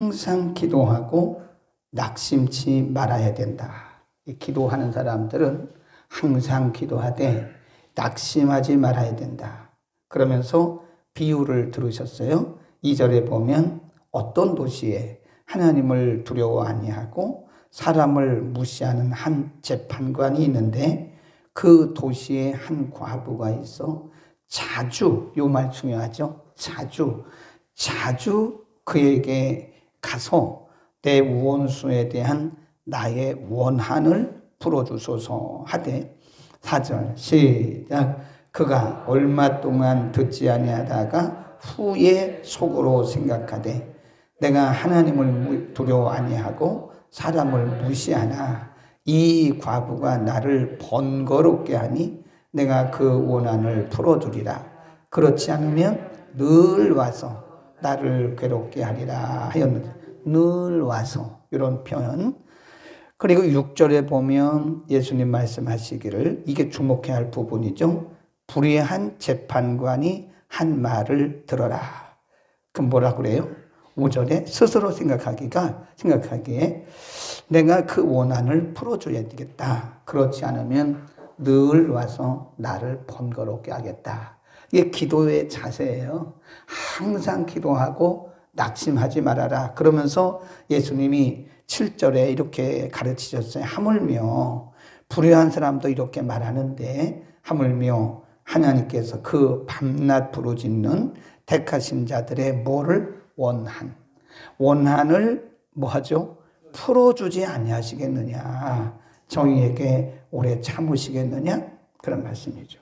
항상 기도하고 낙심치 말아야 된다. 기도하는 사람들은 항상 기도하되 낙심하지 말아야 된다. 그러면서 비유를 들으셨어요? 2절에 보면 어떤 도시에 하나님을 두려워 아니하고 사람을 무시하는 한 재판관이 있는데 그 도시에 한 과부가 있어 자주, 요 말 중요하죠? 자주 그에게 가서 내 원수에 대한 나의 원한을 풀어주소서 하되 4절 시작. 그가 얼마 동안 듣지 아니하다가 후에 속으로 생각하되 내가 하나님을 두려워 아니하고 사람을 무시하나 이 과부가 나를 번거롭게 하니 내가 그 원한을 풀어주리라. 그렇지 않으면 늘 와서 나를 괴롭게 하리라 하였는데, 늘 와서, 이런 표현. 그리고 6절에 보면 예수님 말씀하시기를, 이게 주목해야 할 부분이죠. 불의한 재판관이 한 말을 들어라. 그럼 뭐라 그래요? 5절에 스스로 생각하기에 내가 그 원한을 풀어줘야 되겠다. 그렇지 않으면 늘 와서 나를 번거롭게 하겠다. 이게 기도의 자세예요. 항상 기도하고 낙심하지 말아라. 그러면서 예수님이 7절에 이렇게 가르치셨어요. 하물며 불의한 사람도 이렇게 말하는데 하물며 하나님께서 그 밤낮 부르짖는 택하신 자들의 뭐를? 원한을 뭐하죠? 풀어주지 아니하시겠느냐. 저희에게 오래 참으시겠느냐. 그런 말씀이죠.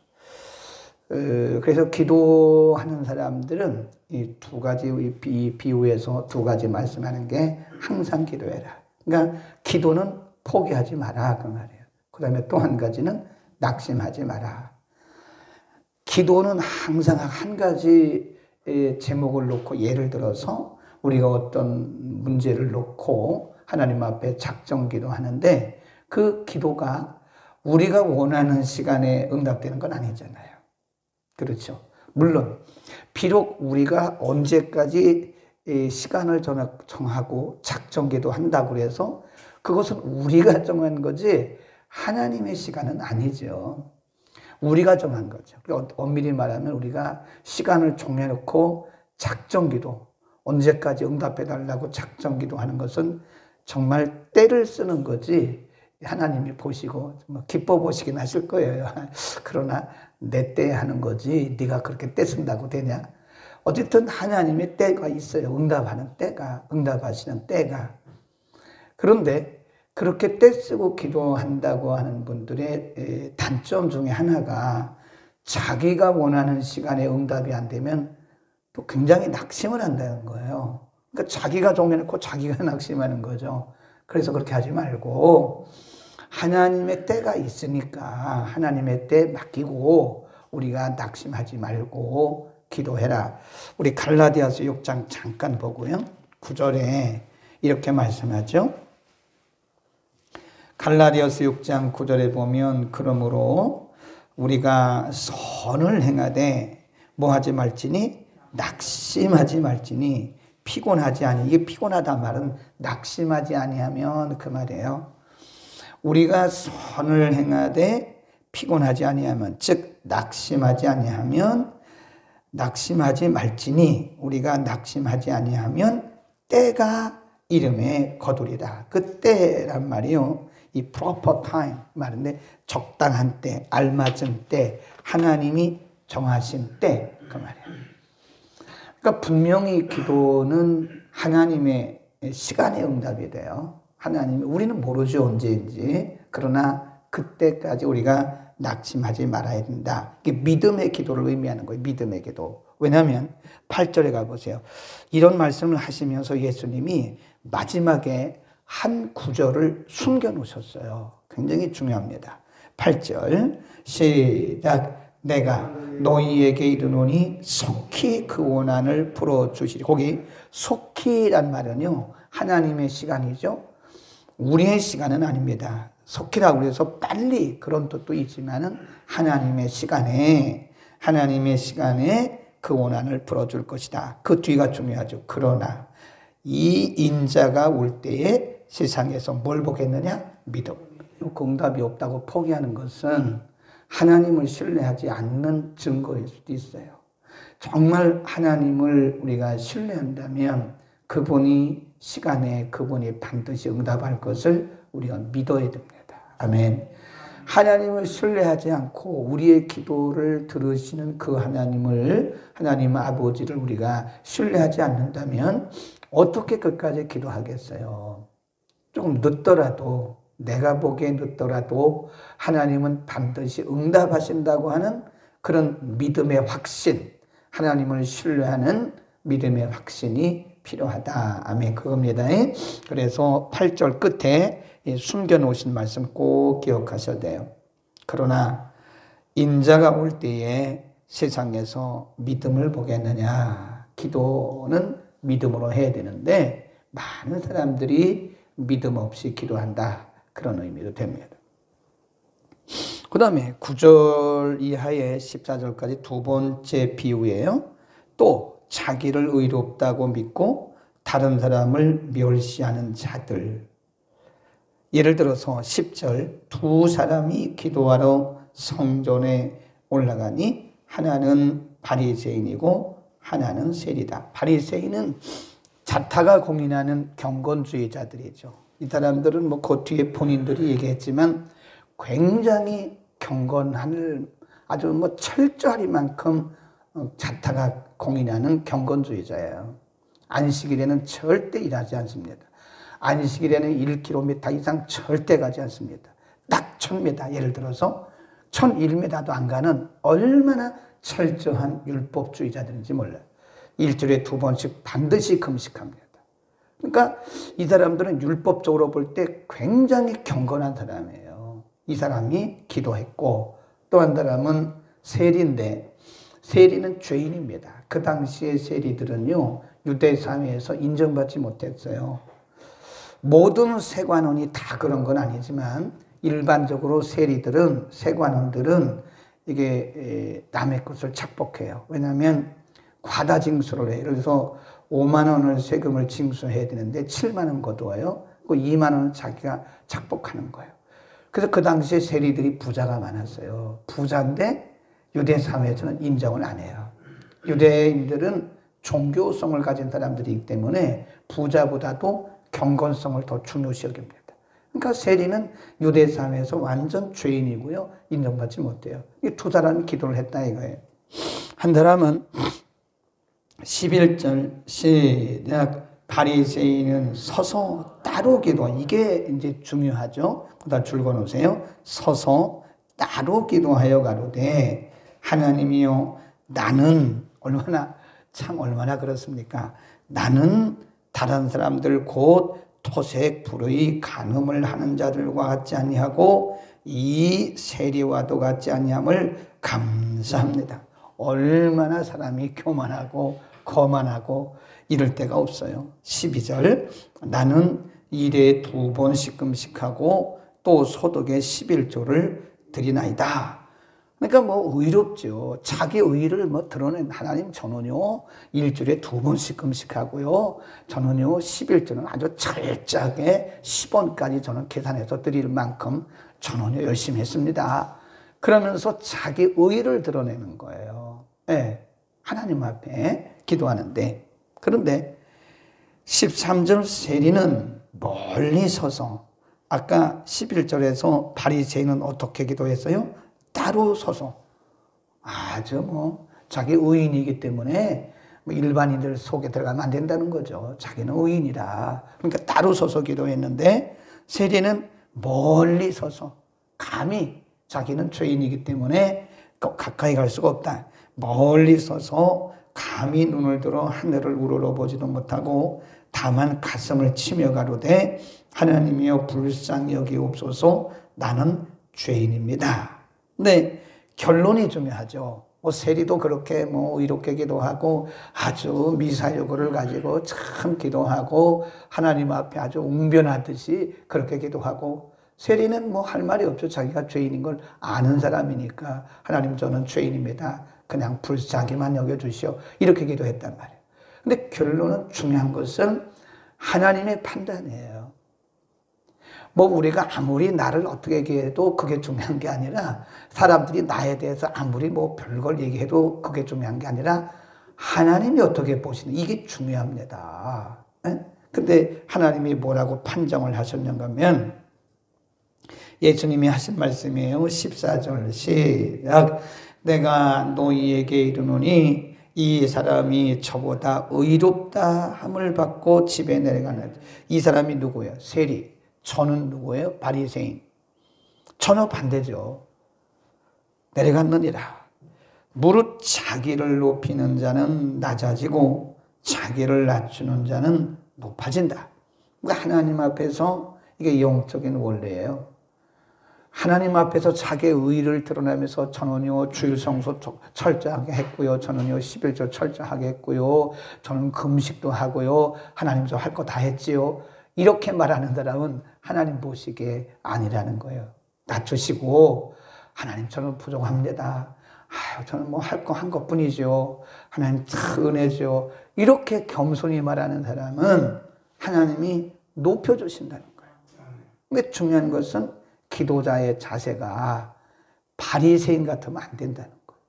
그래서 기도하는 사람들은 이 두 가지, 이 비유에서 두 가지 말씀하는 게 항상 기도해라. 그러니까 기도는 포기하지 마라 그 말이에요. 그 다음에 또 한 가지는 낙심하지 마라. 기도는 항상 한 가지 제목을 놓고, 예를 들어서 우리가 어떤 문제를 놓고 하나님 앞에 작정 기도하는데 그 기도가 우리가 원하는 시간에 응답되는 건 아니잖아요. 그렇죠. 물론 비록 우리가 언제까지 시간을 정하고 작정기도 한다고 해서 그것은 우리가 정한 거지 하나님의 시간은 아니죠. 우리가 정한 거죠. 엄밀히 말하면 우리가 시간을 정해놓고 작정기도, 언제까지 응답해달라고 작정기도 하는 것은 정말 때를 쓰는 거지 하나님이 보시고 기뻐 보시긴 하실 거예요. 그러나 내 때 하는 거지 네가 그렇게 때 쓴다고 되냐? 어쨌든 하나님의 때가 있어요. 응답하시는 때가. 그런데 그렇게 때 쓰고 기도한다고 하는 분들의 단점 중에 하나가 자기가 원하는 시간에 응답이 안 되면 또 굉장히 낙심을 한다는 거예요. 그러니까 자기가 정해놓고 자기가 낙심하는 거죠. 그래서 그렇게 하지 말고 하나님의 때가 있으니까 하나님의 때 맡기고 우리가 낙심하지 말고 기도해라. 우리 갈라디아서 6장 잠깐 보고요. 9절에 이렇게 말씀하죠. 갈라디아서 6장 9절에 보면 그러므로 우리가 선을 행하되 뭐하지 말지니 낙심하지 말지니 피곤하지 아니. 이게 피곤하다 말은 낙심하지 아니하면 그 말이에요. 우리가 선을 행하되 피곤하지 아니하면, 즉 낙심하지 아니하면, 낙심하지 말지니 우리가 낙심하지 아니하면 때가 이름에 거두리라. 그 때란 말이요, 이 proper time 말인데 적당한 때, 알맞은 때, 하나님이 정하신 때 그 말이에요. 그러니까 분명히 기도는 하나님의 시간에 응답이 돼요. 하나님이, 우리는 모르죠 언제인지. 그러나 그때까지 우리가 낙심하지 말아야 된다. 이게 믿음의 기도를 의미하는 거예요. 믿음의 기도. 왜냐하면 8절에 가보세요. 이런 말씀을 하시면서 예수님이 마지막에 한 구절을 숨겨놓으셨어요. 굉장히 중요합니다. 8절 시작. 내가 너희에게 이르노니 속히 그 원한을 풀어주시리. 거기 속히란 말은요 하나님의 시간이죠. 우리의 시간은 아닙니다. 속히라고 해서 빨리, 그런 뜻도 있지만은 하나님의 시간에 그 원한을 풀어줄 것이다. 그 뒤가 중요하죠. 그러나 이 인자가 올 때에 세상에서 뭘 보겠느냐? 믿음. 그 응답이 없다고 포기하는 것은 하나님을 신뢰하지 않는 증거일 수도 있어요. 정말 하나님을 우리가 신뢰한다면 그분이 시간에 그분이 반드시 응답할 것을 우리가 믿어야 됩니다. 아멘. 하나님을 신뢰하지 않고 우리의 기도를 들으시는 그 하나님 아버지를 우리가 신뢰하지 않는다면 어떻게 끝까지 기도하겠어요? 조금 늦더라도, 내가 보기에 늦더라도 하나님은 반드시 응답하신다고 하는 그런 믿음의 확신, 하나님을 신뢰하는 믿음의 확신이 필요하다. 아멘. 그겁니다. 그래서 8절 끝에 숨겨놓으신 말씀 꼭 기억하셔야 돼요. 그러나 인자가 올 때에 세상에서 믿음을 보겠느냐. 기도는 믿음으로 해야 되는데 많은 사람들이 믿음 없이 기도한다. 그런 의미도 됩니다. 그 다음에 9절 이하의 14절까지 두 번째 비유예요. 또 자기를 의롭다고 믿고 다른 사람을 멸시하는 자들. 예를 들어서 10절 두 사람이 기도하러 성전에 올라가니 하나는 바리새인이고 하나는 세리다. 바리새인은 자타가 공인하는 경건주의자들이죠. 이 사람들은 뭐 그 뒤에 본인들이 얘기했지만 굉장히 경건할 아주 뭐 철저할 만큼 자타가 공인하는 경건주의자예요. 안식일에는 절대 일하지 않습니다. 안식일에는 1km 이상 절대 가지 않습니다. 딱 1000m, 예를 들어서 1001m도 안 가는 얼마나 철저한 율법주의자들인지 몰라요. 일주일에 2번씩 반드시 금식합니다. 그러니까 이 사람들은 율법적으로 볼 때 굉장히 경건한 사람이에요. 이 사람이 기도했고 또 한 사람은 세리인데 세리는 죄인입니다. 그 당시의 세리들은요, 유대 사회에서 인정받지 못했어요. 모든 세관원이 다 그런 건 아니지만 일반적으로 세관원들은 이게 남의 것을 착복해요. 왜냐하면 과다 징수를 해요. 그래서 5만 원을 세금을 징수해야 되는데 7만 원 거두어요. 그 2만 원은 자기가 착복하는 거예요. 그래서 그 당시에 세리들이 부자가 많았어요. 부자인데 유대 사회에서는 인정을 안 해요. 유대인들은 종교성을 가진 사람들이기 때문에 부자보다도 경건성을 더 중요시 여깁니다. 그러니까 세리는 유대 사회에서 완전 죄인이고요. 인정받지 못해요. 이 두 사람이 기도를 했다 이거예요. 한 사람은 11절 시작 바리새인은 서서 따로 기도. 이게 이제 중요하죠. 그다 줄거 놓으세요. 서서 따로 기도하여 가로되 하나님이요 나는 얼마나 그렇습니까? 나는 다른 사람들 곧 토색 불의 간음을 하는 자들과 같지 아니하고 이 세리와도 같지 아니함을 감사합니다. 얼마나 사람이 교만하고 거만하고 이럴 데가 없어요. 12절 나는 일에 2번씩 금식하고 또 소득의 11조를 드리나이다. 그러니까 뭐 의롭죠. 자기 의를 뭐 드러낸 하나님 저는요 일주일에 2번씩 금식하고요. 저는요 11조는 아주 철저하게 10원까지 저는 계산해서 드릴 만큼 저는요 열심히 했습니다. 그러면서 자기 의를 드러내는 거예요. 네, 하나님 앞에 기도하는데 그런데 13절 세리는 멀리 서서 아까 11절에서 바리새인은 어떻게 기도했어요? 따로 서서 아주 뭐 자기 의인이기 때문에 뭐 일반인들 속에 들어가면 안 된다는 거죠. 자기는 의인이라. 그러니까 따로 서서 기도했는데 세리는 멀리 서서 감히 자기는 죄인이기 때문에 가까이 갈 수가 없다. 멀리 서서 감히 눈을 들어 하늘을 우러러보지도 못하고 다만 가슴을 치며 가로되 하나님이여 불쌍히 여기옵소서 나는 죄인입니다. 근데 결론이 중요하죠. 뭐 세리도 그렇게 뭐 의롭게 기도하고 아주 미사여구를 가지고 참 기도하고 하나님 앞에 아주 웅변하듯이 그렇게 기도하고 세리는 뭐 할 말이 없죠. 자기가 죄인인 걸 아는 사람이니까 하나님 저는 죄인입니다. 그냥 불쌍히만 여겨주시오. 이렇게 기도했단 말이에요. 근데 결론은 중요한 것은 하나님의 판단이에요. 뭐 우리가 아무리 나를 어떻게 얘기해도 그게 중요한 게 아니라, 사람들이 나에 대해서 아무리 뭐 별걸 얘기해도 그게 중요한 게 아니라 하나님이 어떻게 보시는, 이게 중요합니다. 근데 하나님이 뭐라고 판정을 하셨는가 하면, 예수님이 하신 말씀이에요. 14절 시작. 내가 너희에게 이르노니 이 사람이 저보다 의롭다 함을 받고 집에 내려가는. 이 사람이 누구예요? 세리. 저는 누구예요? 바리새인. 전혀 반대죠. 내려갔느니라. 무릇 자기를 높이는 자는 낮아지고 자기를 낮추는 자는 높아진다. 그러니까 하나님 앞에서, 이게 영적인 원리예요. 하나님 앞에서 자기의 의를 드러내면서 저는요 주일 성수 철저하게 했고요, 저는요 11조 철저하게 했고요, 저는 금식도 하고요, 하나님도 할 거 다 했지요, 이렇게 말하는 사람은 하나님 보시기에 아니라는 거예요. 낮추시고, 하나님 저는 부족합니다, 저는 뭐 할 거 한 것뿐이죠, 하나님 참 은혜죠, 이렇게 겸손히 말하는 사람은 하나님이 높여주신다는 거예요. 근데 중요한 것은 기도자의 자세가 바리새인 같으면 안 된다는 거예요.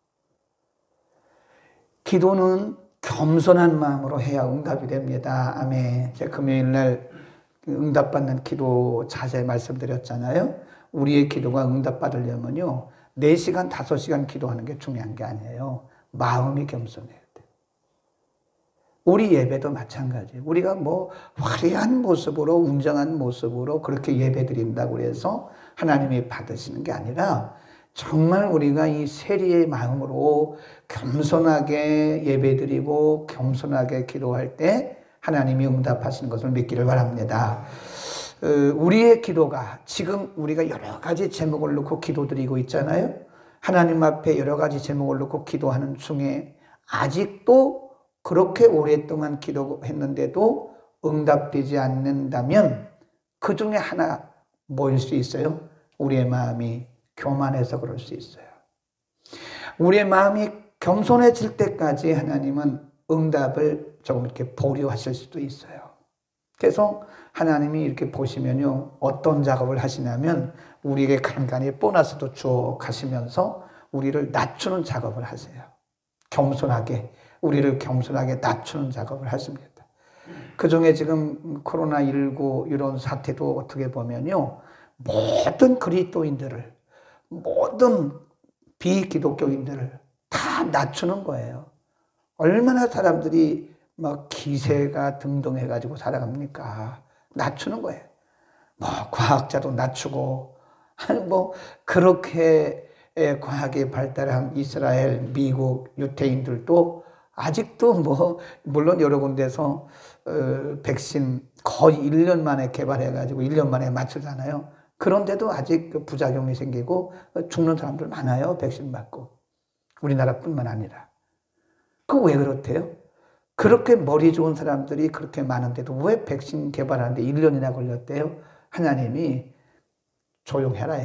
기도는 겸손한 마음으로 해야 응답이 됩니다. 아멘. 제가 금요일 날 응답받는 기도 자세 말씀드렸잖아요. 우리의 기도가 응답받으려면요 4시간, 5시간 기도하는 게 중요한 게 아니에요. 마음이 겸손해야 돼. 우리 예배도 마찬가지예요. 우리가 뭐 화려한 모습으로, 웅장한 모습으로 그렇게 예배 드린다고 해서 하나님이 받으시는 게 아니라, 정말 우리가 이 세리의 마음으로 겸손하게 예배드리고 겸손하게 기도할 때 하나님이 응답하시는 것을 믿기를 바랍니다. 우리의 기도가, 지금 우리가 여러 가지 제목을 놓고 기도드리고 있잖아요. 하나님 앞에 여러 가지 제목을 놓고 기도하는 중에 아직도 그렇게 오랫동안 기도했는데도 응답되지 않는다면 그 중에 하나 뭐일 수 있어요? 우리의 마음이 교만해서 그럴 수 있어요. 우리의 마음이 겸손해질 때까지 하나님은 응답을 조금 이렇게 보류하실 수도 있어요. 그래서 하나님이 이렇게 보시면요 어떤 작업을 하시냐면, 우리에게 간간히 보너스도 주어 가시면서 우리를 낮추는 작업을 하세요. 겸손하게, 우리를 겸손하게 낮추는 작업을 하십니다. 그 중에 지금 코로나19 이런 사태도 어떻게 보면요 모든 그리스도인들을, 모든 비기독교인들을 다 낮추는 거예요. 얼마나 사람들이 막 기세가 등등해가지고 살아갑니까? 낮추는 거예요. 뭐 과학자도 낮추고, 뭐 그렇게 과학이 발달한 이스라엘, 미국, 유태인들도 아직도 뭐 물론 여러 군데서 백신 거의 1년 만에 개발해가지고 1년 만에 맞추잖아요. 그런데도 아직 그 부작용이 생기고 죽는 사람들 많아요. 백신 맞고. 우리나라뿐만 아니라. 그 왜 그렇대요? 그렇게 머리 좋은 사람들이 그렇게 많은데도 왜 백신 개발하는데 1년이나 걸렸대요? 하나님이 조용해라,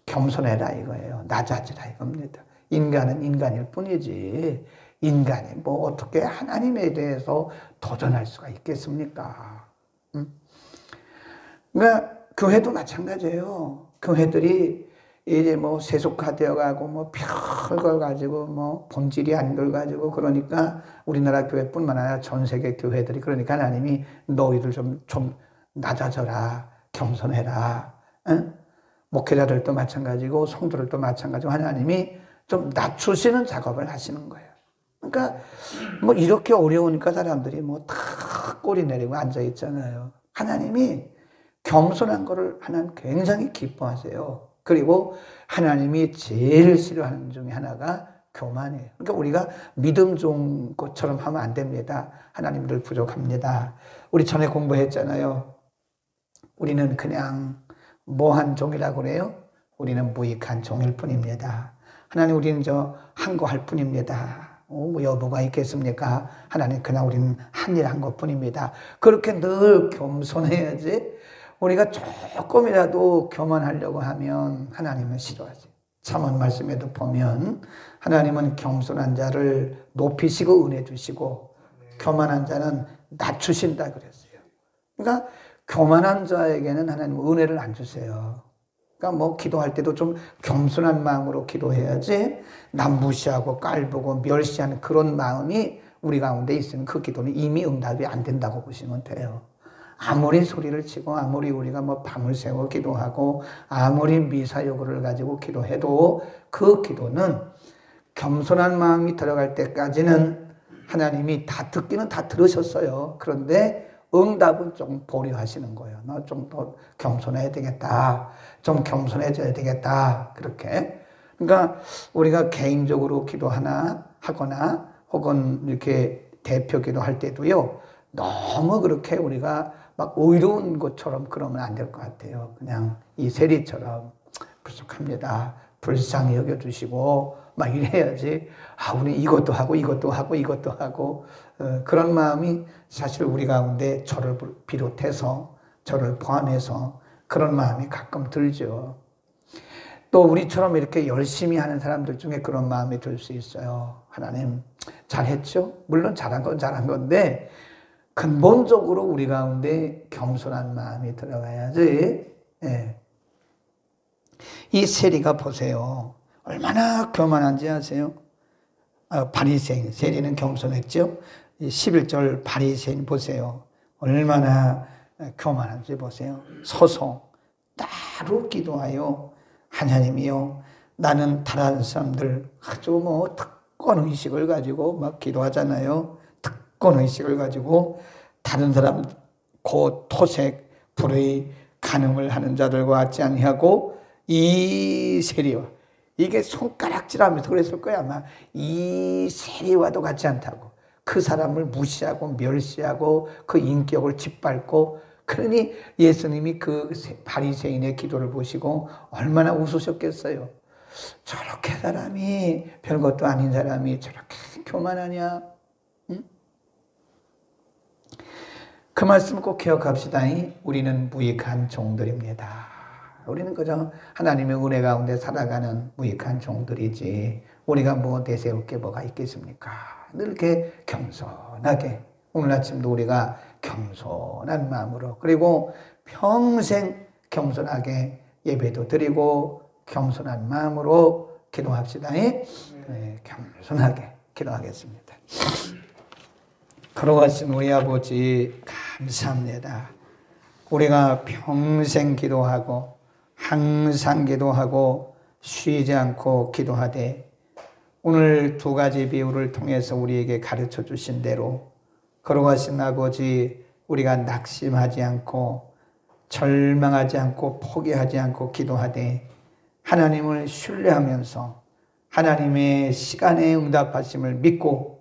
겸손해라 이거예요. 낮아지라 이겁니다. 인간은 인간일 뿐이지 인간이 뭐 어떻게 하나님에 대해서 도전할 수가 있겠습니까? 그러니까 교회도 마찬가지예요. 교회들이 이제 뭐 세속화되어 가고 뭐 별걸 가지고 뭐 본질이 아닌 걸 가지고, 그러니까 우리나라 교회뿐만 아니라 전 세계 교회들이, 그러니까 하나님이 너희들 좀 낮아져라, 겸손해라. 응? 목회자들도 마찬가지고 성도들도 마찬가지고 하나님이 좀 낮추시는 작업을 하시는 거예요. 그러니까 뭐 이렇게 어려우니까 사람들이 뭐 다 꼬리 내리고 앉아 있잖아요. 하나님이 겸손한 거를 하나님 굉장히 기뻐하세요. 그리고 하나님이 제일 싫어하는 중에 하나가 교만이에요. 그러니까 우리가 믿음 좋은 것처럼 하면 안 됩니다. 하나님들 부족합니다. 우리 전에 공부했잖아요. 우리는 그냥 뭐한 종이라고 그래요? 우리는 무익한 종일 뿐입니다. 하나님 우리는 한 거 할 뿐입니다. 뭐 여부가 있겠습니까? 하나님 그냥 우리는 한 일 한 것뿐입니다. 그렇게 늘 겸손해야지. 우리가 조금이라도 교만하려고 하면 하나님은 싫어하지. 잠언 말씀에도 보면 하나님은 겸손한 자를 높이시고 은혜 주시고 교만한 자는 낮추신다 그랬어요. 그러니까 교만한 자에게는 하나님 은혜를 안 주세요. 그러니까 뭐 기도할 때도 좀 겸손한 마음으로 기도해야지 남 무시하고 깔보고 멸시하는 그런 마음이 우리 가운데 있으면 그 기도는 이미 응답이 안 된다고 보시면 돼요. 아무리 소리를 치고 아무리 우리가 뭐 밤을 새워 기도하고 아무리 미사여구를 가지고 기도해도 그 기도는 겸손한 마음이 들어갈 때까지는 하나님이 다 듣기는 다 들으셨어요. 그런데 응답은 좀 보류하시는 거예요. 너 좀 더 겸손해야 되겠다. 좀 겸손해져야 되겠다. 그렇게. 그러니까 우리가 개인적으로 기도하거나 혹은 이렇게 대표 기도할 때도요. 너무 그렇게 우리가 막 의로운 것처럼 그러면 안 될 것 같아요. 그냥 이 세리처럼 부족합니다. 불쌍히 여겨주시고 막 이래야지. 아, 우리 이것도 하고 이것도 하고 이것도 하고 그런 마음이 사실 우리 가운데 저를 비롯해서 저를 포함해서 그런 마음이 가끔 들죠. 또 우리처럼 이렇게 열심히 하는 사람들 중에 그런 마음이 들 수 있어요. 하나님 잘했죠? 물론 잘한 건 잘한 건데 근본적으로 우리 가운데 겸손한 마음이 들어가야지. 예. 이 세리가 보세요. 얼마나 교만한지 아세요? 바리새인, 세리는 겸손했죠? 11절 바리새인 보세요. 얼마나 교만한지 보세요. 서서 따로 기도하여 하나님이요, 나는 다른 사람들 아주 뭐 특권 의식을 가지고 막 기도하잖아요. 특권 의식을 가지고 다른 사람 곧 토색 불의 간음을 하는 자들과 같지 아니하고 이 세리와, 이게 손가락질하면서 그랬을 거야 아마. 이 세리와도 같지 않다고. 그 사람을 무시하고 멸시하고 그 인격을 짓밟고. 그러니 예수님이 그 바리새인의 기도를 보시고 얼마나 웃으셨겠어요. 저렇게 사람이, 별것도 아닌 사람이 저렇게 교만하냐. 응? 그 말씀 꼭 기억합시다. 우리는 무익한 종들입니다. 우리는 그저 하나님의 은혜 가운데 살아가는 무익한 종들이지 우리가 뭐 내세울 게 뭐가 있겠습니까? 늘 이렇게 겸손하게, 오늘 아침도 우리가 겸손한 마음으로, 그리고 평생 겸손하게 예배도 드리고 겸손한 마음으로 기도합시다. 네, 겸손하게 기도하겠습니다. 걸어가신 우리 아버지 감사합니다. 우리가 평생 기도하고 항상 기도하고 쉬지 않고 기도하되 오늘 두 가지 비유를 통해서 우리에게 가르쳐 주신 대로 걸어가신 아버지, 우리가 낙심하지 않고 절망하지 않고 포기하지 않고 기도하되 하나님을 신뢰하면서 하나님의 시간에 응답하심을 믿고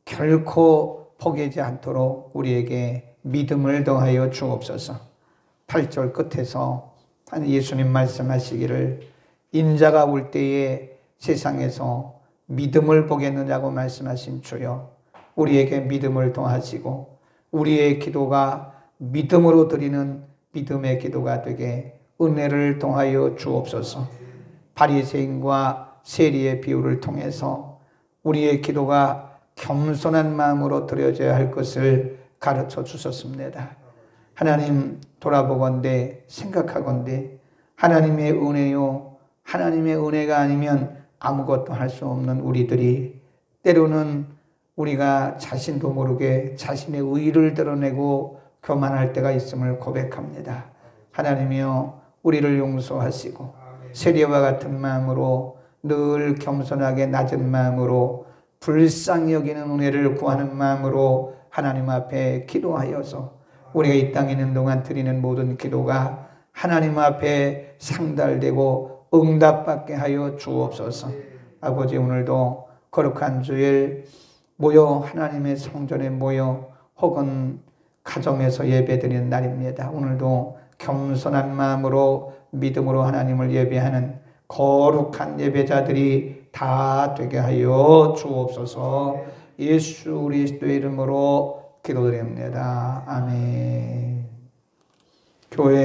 결코 포기하지 않도록 우리에게 믿음을 더하여 주옵소서. 8절 끝에서 예수님 말씀하시기를 인자가 올 때에 세상에서 믿음을 보겠느냐고 말씀하신 주여, 우리에게 믿음을 더하시고 우리의 기도가 믿음으로 드리는 믿음의 기도가 되게 은혜를 더하여 주옵소서. 바리새인과 세리의 비유를 통해서 우리의 기도가 겸손한 마음으로 드려져야 할 것을 가르쳐 주셨습니다. 하나님, 돌아보건대 생각하건대 하나님의 은혜요, 하나님의 은혜가 아니면 아무것도 할 수 없는 우리들이 때로는 우리가 자신도 모르게 자신의 의의를 드러내고 교만할 때가 있음을 고백합니다. 하나님이여, 우리를 용서하시고 세리와 같은 마음으로 늘 겸손하게 낮은 마음으로 불쌍히 여기는 은혜를 구하는 마음으로 하나님 앞에 기도하여서 우리가 이 땅에 있는 동안 드리는 모든 기도가 하나님 앞에 상달되고 응답받게 하여 주옵소서. 아버지, 오늘도 거룩한 주일 모여 하나님의 성전에 모여 혹은 가정에서 예배드리는 날입니다. 오늘도 겸손한 마음으로 믿음으로 하나님을 예배하는 거룩한 예배자들이 다 되게 하여 주옵소서. 예수 그리스도의 이름으로 기도드립니다. 아멘. 교회